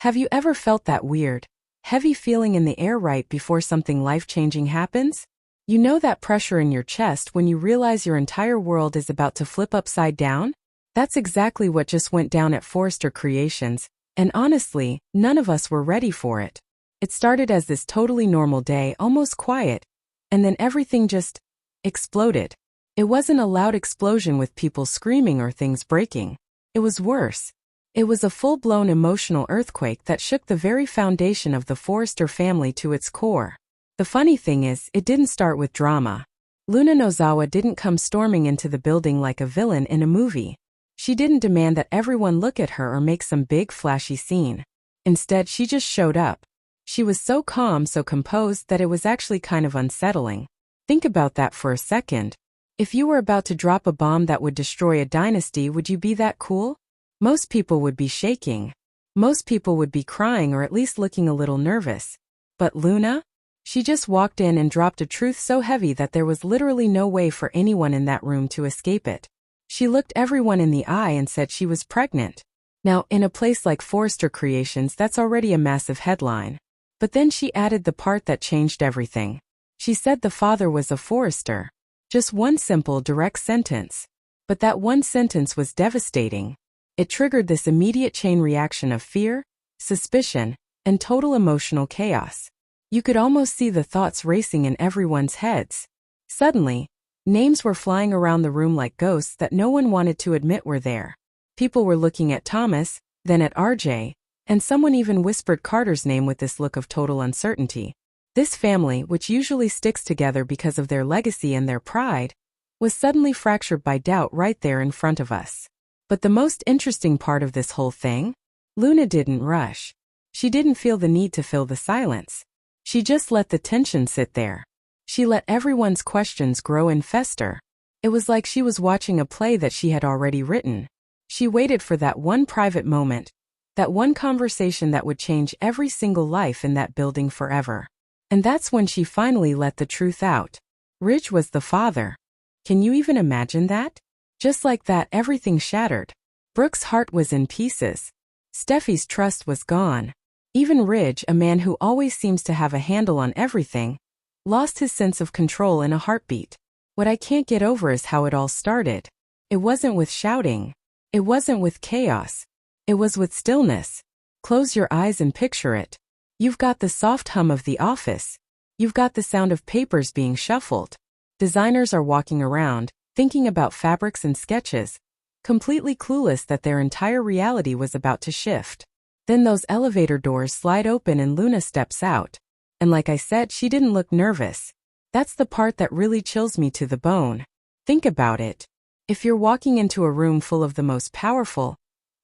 Have you ever felt that weird, heavy feeling in the air right before something life-changing happens? You know that pressure in your chest when you realize your entire world is about to flip upside down? That's exactly what just went down at Forrester Creations, and honestly, none of us were ready for it. It started as this totally normal day, almost quiet, and then everything just exploded. It wasn't a loud explosion with people screaming or things breaking. It was worse. It was a full-blown emotional earthquake that shook the very foundation of the Forrester family to its core. The funny thing is, it didn't start with drama. Luna Nozawa didn't come storming into the building like a villain in a movie. She didn't demand that everyone look at her or make some big flashy scene. Instead, she just showed up. She was so calm, so composed that it was actually kind of unsettling. Think about that for a second. If you were about to drop a bomb that would destroy a dynasty, would you be that cool? Most people would be shaking. Most people would be crying or at least looking a little nervous. But Luna? She just walked in and dropped a truth so heavy that there was literally no way for anyone in that room to escape it. She looked everyone in the eye and said she was pregnant. Now, in a place like Forrester Creations, that's already a massive headline. But then she added the part that changed everything. She said the father was a Forrester. Just one simple, direct sentence. But that one sentence was devastating. It triggered this immediate chain reaction of fear, suspicion, and total emotional chaos. You could almost see the thoughts racing in everyone's heads. Suddenly, names were flying around the room like ghosts that no one wanted to admit were there. People were looking at Thomas, then at RJ, and someone even whispered Carter's name with this look of total uncertainty. This family, which usually sticks together because of their legacy and their pride, was suddenly fractured by doubt right there in front of us. But the most interesting part of this whole thing? Luna didn't rush. She didn't feel the need to fill the silence. She just let the tension sit there. She let everyone's questions grow and fester. It was like she was watching a play that she had already written. She waited for that one private moment, that one conversation that would change every single life in that building forever. And that's when she finally let the truth out. Ridge was the father. Can you even imagine that? Just like that, everything shattered. Brooke's heart was in pieces. Steffi's trust was gone. Even Ridge, a man who always seems to have a handle on everything, lost his sense of control in a heartbeat. What I can't get over is how it all started. It wasn't with shouting. It wasn't with chaos. It was with stillness. Close your eyes and picture it. You've got the soft hum of the office. You've got the sound of papers being shuffled. Designers are walking around, thinking about fabrics and sketches, completely clueless that their entire reality was about to shift. Then those elevator doors slide open and Luna steps out. And like I said, she didn't look nervous. That's the part that really chills me to the bone. Think about it. If you're walking into a room full of the most powerful,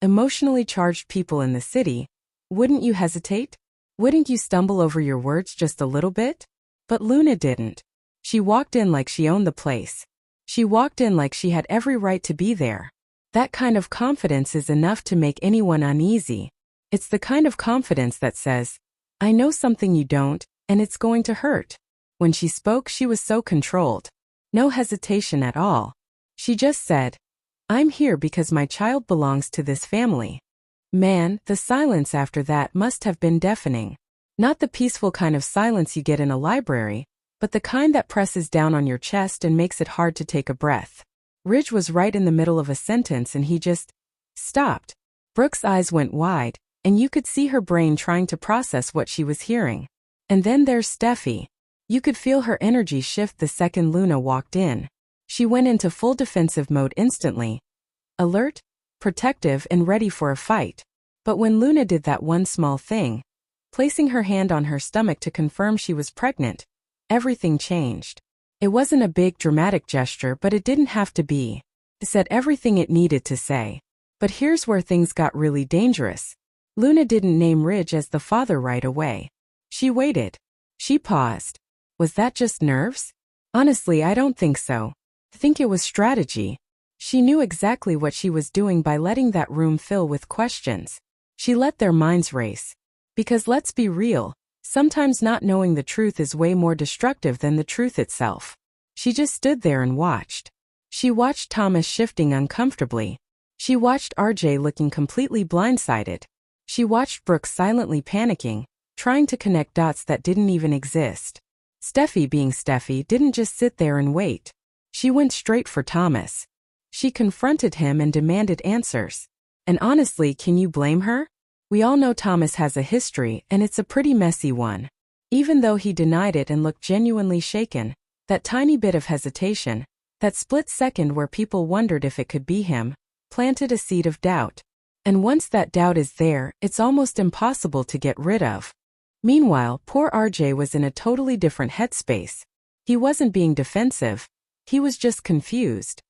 emotionally charged people in the city, wouldn't you hesitate? Wouldn't you stumble over your words just a little bit? But Luna didn't. She walked in like she owned the place. She walked in like she had every right to be there. That kind of confidence is enough to make anyone uneasy. It's the kind of confidence that says, I know something you don't, and it's going to hurt. When she spoke, she was so controlled. No hesitation at all. She just said, I'm here because my child belongs to this family. Man, the silence after that must have been deafening. Not the peaceful kind of silence you get in a library, but the kind that presses down on your chest and makes it hard to take a breath. Ridge was right in the middle of a sentence and he just stopped. Brooke's eyes went wide, and you could see her brain trying to process what she was hearing. And then there's Steffi. You could feel her energy shift the second Luna walked in. She went into full defensive mode instantly. Alert, protective, and ready for a fight. But when Luna did that one small thing, placing her hand on her stomach to confirm she was pregnant, everything changed. It wasn't a big dramatic gesture, but it didn't have to be. It said everything it needed to say. But here's where things got really dangerous. Luna didn't name Ridge as the father right away. She waited. She paused. Was that just nerves? Honestly, I don't think so. I think it was strategy. She knew exactly what she was doing by letting that room fill with questions. She let their minds race. Because let's be real, sometimes not knowing the truth is way more destructive than the truth itself. She just stood there and watched. She watched Thomas shifting uncomfortably. She watched RJ looking completely blindsided. She watched Brooke silently panicking, trying to connect dots that didn't even exist. Steffi, being Steffi, didn't just sit there and wait. She went straight for Thomas. She confronted him and demanded answers. And honestly, can you blame her? We all know Thomas has a history, and it's a pretty messy one. Even though he denied it and looked genuinely shaken, that tiny bit of hesitation, that split second where people wondered if it could be him, planted a seed of doubt. And once that doubt is there, it's almost impossible to get rid of. Meanwhile, poor RJ was in a totally different headspace. He wasn't being defensive. He was just confused.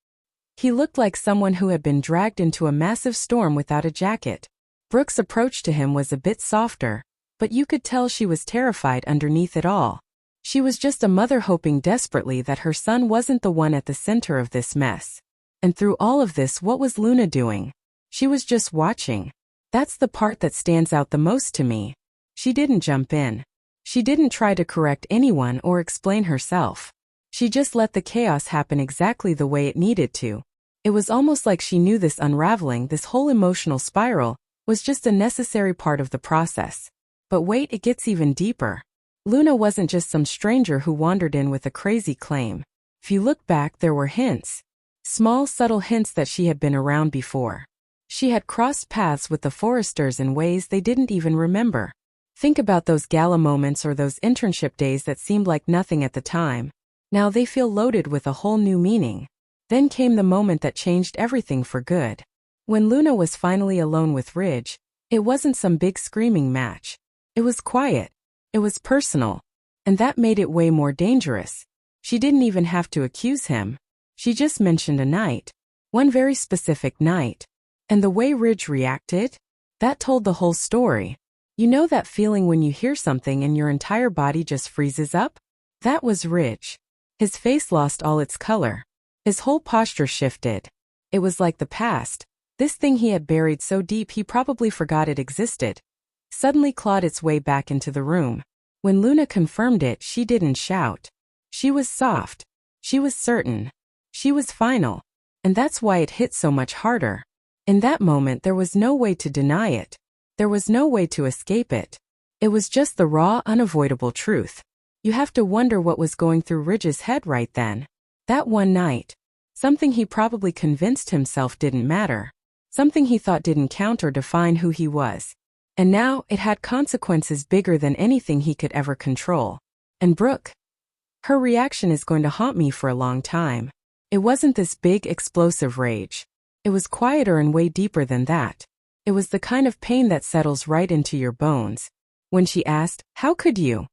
He looked like someone who had been dragged into a massive storm without a jacket. Brooke's approach to him was a bit softer, but you could tell she was terrified underneath it all. She was just a mother hoping desperately that her son wasn't the one at the center of this mess. And through all of this, what was Luna doing? She was just watching. That's the part that stands out the most to me. She didn't jump in. She didn't try to correct anyone or explain herself. She just let the chaos happen exactly the way it needed to. It was almost like she knew this unraveling, this whole emotional spiral, was just a necessary part of the process. But wait, it gets even deeper. Luna wasn't just some stranger who wandered in with a crazy claim. If you look back, there were hints. Small, subtle hints that she had been around before. She had crossed paths with the Forresters in ways they didn't even remember. Think about those gala moments or those internship days that seemed like nothing at the time. Now they feel loaded with a whole new meaning. Then came the moment that changed everything for good. When Luna was finally alone with Ridge, it wasn't some big screaming match. It was quiet. It was personal. And that made it way more dangerous. She didn't even have to accuse him. She just mentioned a night. One very specific night. And the way Ridge reacted? That told the whole story. You know that feeling when you hear something and your entire body just freezes up? That was Ridge. His face lost all its color. His whole posture shifted. It was like the past. This thing he had buried so deep he probably forgot it existed. Suddenly clawed its way back into the room. When Luna confirmed it, she didn't shout. She was soft. She was certain. She was final. And that's why it hit so much harder. In that moment, there was no way to deny it. There was no way to escape it. It was just the raw, unavoidable truth. You have to wonder what was going through Ridge's head right then. That one night. Something he probably convinced himself didn't matter. Something he thought didn't count or define who he was. And now, it had consequences bigger than anything he could ever control. And Brooke? Her reaction is going to haunt me for a long time. It wasn't this big, explosive rage. It was quieter and way deeper than that. It was the kind of pain that settles right into your bones. When she asked, "How could you?"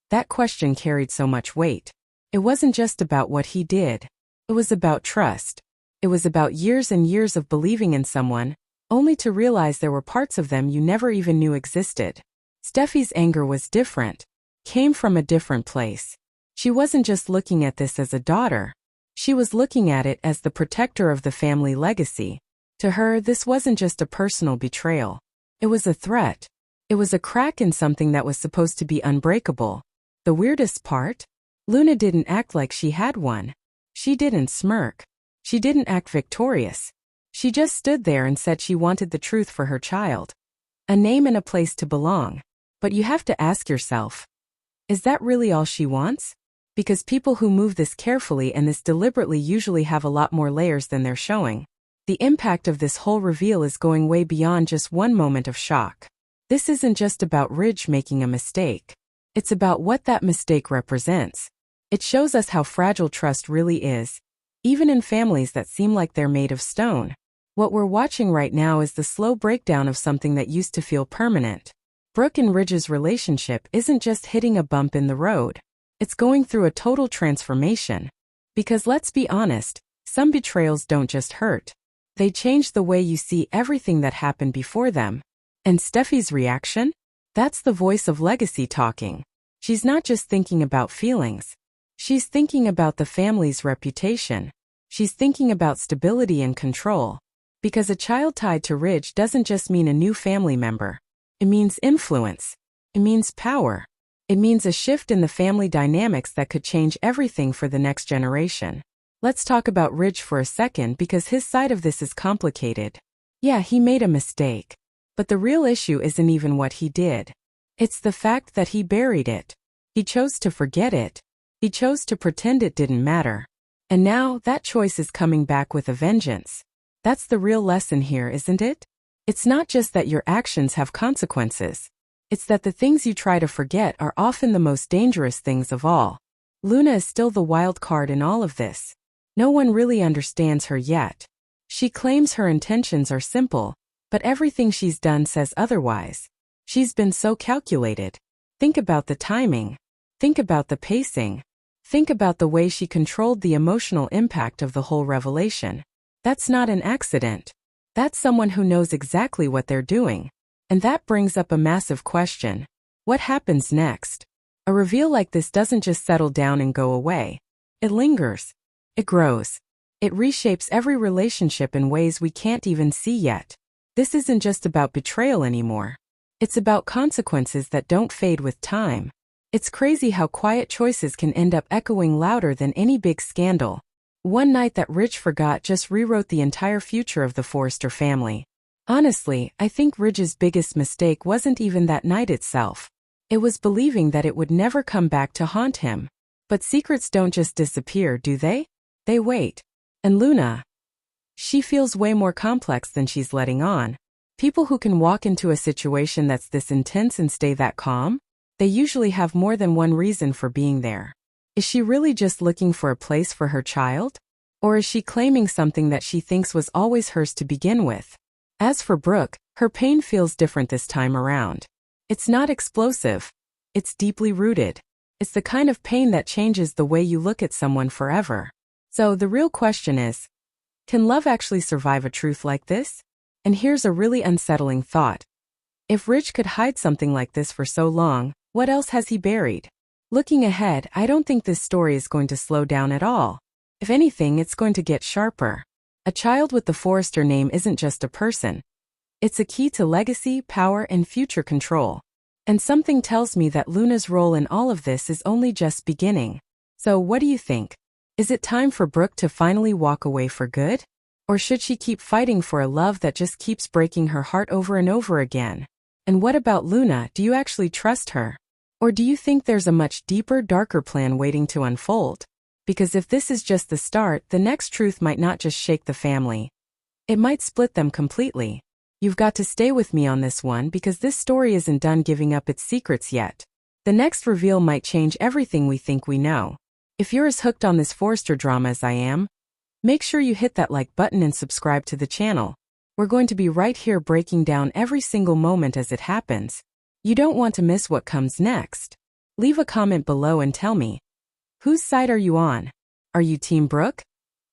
That question carried so much weight. It wasn't just about what he did. It was about trust. It was about years and years of believing in someone, only to realize there were parts of them you never even knew existed. Steffi's anger was different. Came from a different place. She wasn't just looking at this as a daughter. She was looking at it as the protector of the family legacy. To her, this wasn't just a personal betrayal. It was a threat. It was a crack in something that was supposed to be unbreakable. The weirdest part? Luna didn't act like she had one. She didn't smirk. She didn't act victorious. She just stood there and said she wanted the truth for her child. A name and a place to belong. But you have to ask yourself, is that really all she wants? Because people who move this carefully and this deliberately usually have a lot more layers than they're showing. The impact of this whole reveal is going way beyond just one moment of shock. This isn't just about Ridge making a mistake. It's about what that mistake represents. It shows us how fragile trust really is, even in families that seem like they're made of stone. What we're watching right now is the slow breakdown of something that used to feel permanent. Brooke and Ridge's relationship isn't just hitting a bump in the road. It's going through a total transformation. Because let's be honest, some betrayals don't just hurt. They change the way you see everything that happened before them. And Steffi's reaction? That's the voice of legacy talking. She's not just thinking about feelings. She's thinking about the family's reputation. She's thinking about stability and control. Because a child tied to Ridge doesn't just mean a new family member. It means influence. It means power. It means a shift in the family dynamics that could change everything for the next generation. Let's talk about Ridge for a second because his side of this is complicated. Yeah, he made a mistake. But the real issue isn't even what he did. It's the fact that he buried it. He chose to forget it. He chose to pretend it didn't matter. And now that choice is coming back with a vengeance. That's the real lesson here, isn't it? It's not just that your actions have consequences. It's that the things you try to forget are often the most dangerous things of all. Luna is still the wild card in all of this. No one really understands her yet. She claims her intentions are simple, but everything she's done says otherwise. She's been so calculated. Think about the timing. Think about the pacing. Think about the way she controlled the emotional impact of the whole revelation. That's not an accident. That's someone who knows exactly what they're doing. And that brings up a massive question. What happens next? A reveal like this doesn't just settle down and go away. It lingers. It grows. It reshapes every relationship in ways we can't even see yet. This isn't just about betrayal anymore. It's about consequences that don't fade with time. It's crazy how quiet choices can end up echoing louder than any big scandal. One night that Ridge forgot just rewrote the entire future of the Forrester family. Honestly, I think Ridge's biggest mistake wasn't even that night itself. It was believing that it would never come back to haunt him. But secrets don't just disappear, do they? They wait. And Luna, she feels way more complex than she's letting on. People who can walk into a situation that's this intense and stay that calm, they usually have more than one reason for being there. Is she really just looking for a place for her child? Or is she claiming something that she thinks was always hers to begin with? As for Brooke, her pain feels different this time around. It's not explosive. It's deeply rooted. It's the kind of pain that changes the way you look at someone forever. So the real question is, can love actually survive a truth like this? And here's a really unsettling thought. If Ridge could hide something like this for so long, what else has he buried? Looking ahead, I don't think this story is going to slow down at all. If anything, it's going to get sharper. A child with the Forrester name isn't just a person. It's a key to legacy, power, and future control. And something tells me that Luna's role in all of this is only just beginning. So what do you think? Is it time for Brooke to finally walk away for good? Or should she keep fighting for a love that just keeps breaking her heart over and over again? And what about Luna? Do you actually trust her? Or do you think there's a much deeper, darker plan waiting to unfold? Because if this is just the start, the next truth might not just shake the family. It might split them completely. You've got to stay with me on this one because this story isn't done giving up its secrets yet. The next reveal might change everything we think we know. If you're as hooked on this Forrester drama as I am, make sure you hit that like button and subscribe to the channel. We're going to be right here breaking down every single moment as it happens. You don't want to miss what comes next. Leave a comment below and tell me, whose side are you on? Are you Team Brooke?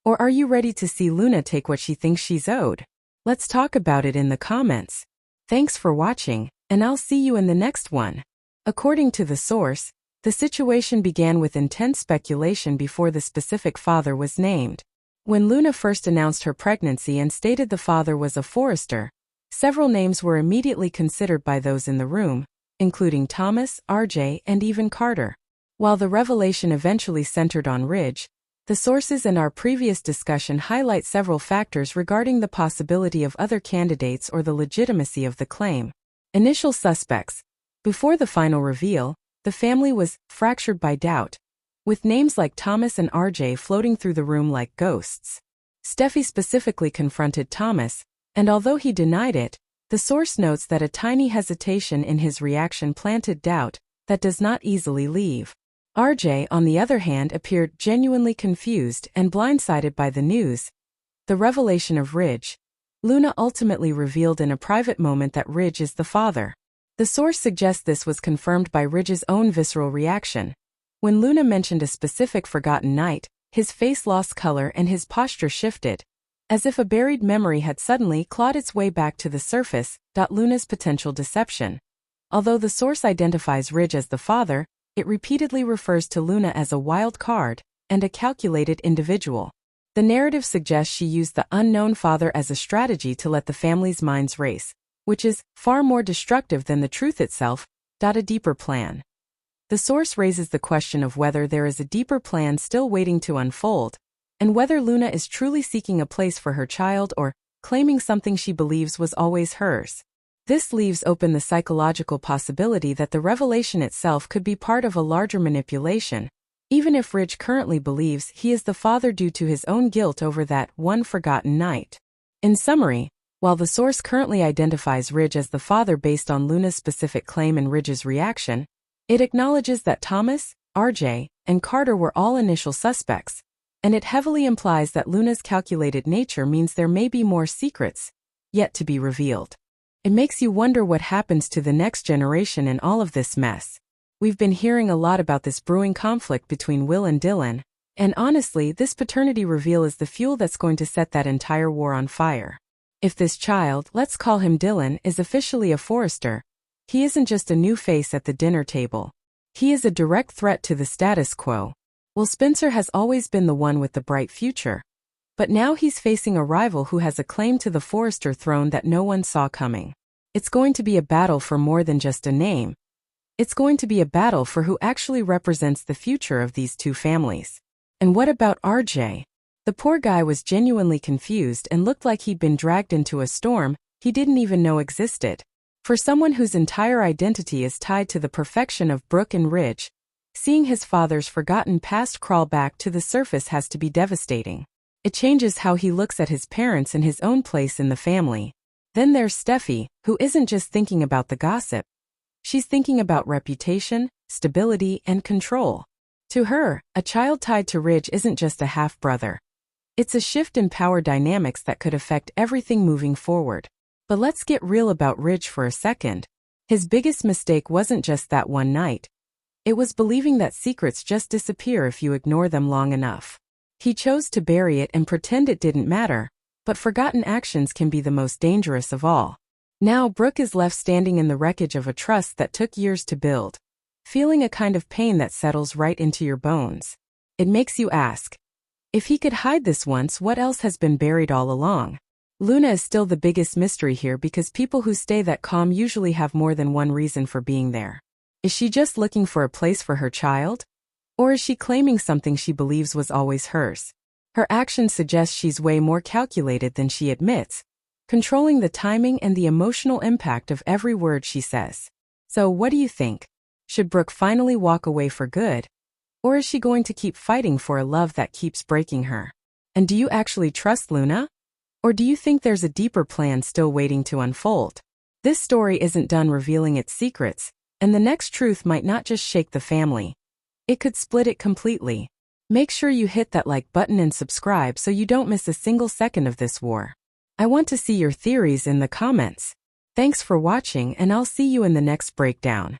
Or are you ready to see Luna take what she thinks she's owed? Let's talk about it in the comments. Thanks for watching, and I'll see you in the next one. According to the source, the situation began with intense speculation before the specific father was named. When Luna first announced her pregnancy and stated the father was a Forrester, several names were immediately considered by those in the room, including Thomas, RJ, and even Carter. While the revelation eventually centered on Ridge, the sources in our previous discussion highlight several factors regarding the possibility of other candidates or the legitimacy of the claim. Initial suspects. Before the final reveal, the family was fractured by doubt, with names like Thomas and RJ floating through the room like ghosts. Steffi specifically confronted Thomas, and although he denied it, the source notes that a tiny hesitation in his reaction planted doubt that does not easily leave. RJ, on the other hand, appeared genuinely confused and blindsided by the news. The revelation of Ridge. Luna ultimately revealed in a private moment that Ridge is the father. The source suggests this was confirmed by Ridge's own visceral reaction. When Luna mentioned a specific forgotten night, his face lost color and his posture shifted, as if a buried memory had suddenly clawed its way back to the surface. Luna's potential deception. Although the source identifies Ridge as the father, it repeatedly refers to Luna as a wild card and a calculated individual. The narrative suggests she used the unknown father as a strategy to let the family's minds race, which is far more destructive than the truth itself. A deeper plan. The source raises the question of whether there is a deeper plan still waiting to unfold, and whether Luna is truly seeking a place for her child or claiming something she believes was always hers. This leaves open the psychological possibility that the revelation itself could be part of a larger manipulation, even if Ridge currently believes he is the father due to his own guilt over that one forgotten night. In summary, while the source currently identifies Ridge as the father based on Luna's specific claim and Ridge's reaction, it acknowledges that Thomas, RJ, and Carter were all initial suspects, and it heavily implies that Luna's calculated nature means there may be more secrets yet to be revealed. It makes you wonder what happens to the next generation in all of this mess. We've been hearing a lot about this brewing conflict between Will and Dylan, and honestly, this paternity reveal is the fuel that's going to set that entire war on fire. If this child, let's call him Dylan, is officially a Forrester, he isn't just a new face at the dinner table. He is a direct threat to the status quo. Will Spencer has always been the one with the bright future, but now he's facing a rival who has a claim to the Forrester throne that no one saw coming. It's going to be a battle for more than just a name. It's going to be a battle for who actually represents the future of these two families. And what about RJ? The poor guy was genuinely confused and looked like he'd been dragged into a storm he didn't even know existed. For someone whose entire identity is tied to the perfection of Brooke and Ridge, seeing his father's forgotten past crawl back to the surface has to be devastating. It changes how he looks at his parents and his own place in the family. Then there's Steffi, who isn't just thinking about the gossip. She's thinking about reputation, stability, and control. To her, a child tied to Ridge isn't just a half-brother. It's a shift in power dynamics that could affect everything moving forward. But let's get real about Ridge for a second. His biggest mistake wasn't just that one night. It was believing that secrets just disappear if you ignore them long enough. He chose to bury it and pretend it didn't matter, but forgotten actions can be the most dangerous of all. Now Brooke is left standing in the wreckage of a trust that took years to build, feeling a kind of pain that settles right into your bones. It makes you ask, if he could hide this once, what else has been buried all along? Luna is still the biggest mystery here because people who stay that calm usually have more than one reason for being there. Is she just looking for a place for her child? Or is she claiming something she believes was always hers? Her actions suggest she's way more calculated than she admits, controlling the timing and the emotional impact of every word she says. So what do you think? Should Brooke finally walk away for good? Or is she going to keep fighting for a love that keeps breaking her? And do you actually trust Luna? Or do you think there's a deeper plan still waiting to unfold? This story isn't done revealing its secrets, and the next truth might not just shake the family. It could split it completely. Make sure you hit that like button and subscribe so you don't miss a single second of this war. I want to see your theories in the comments. Thanks for watching, and I'll see you in the next breakdown.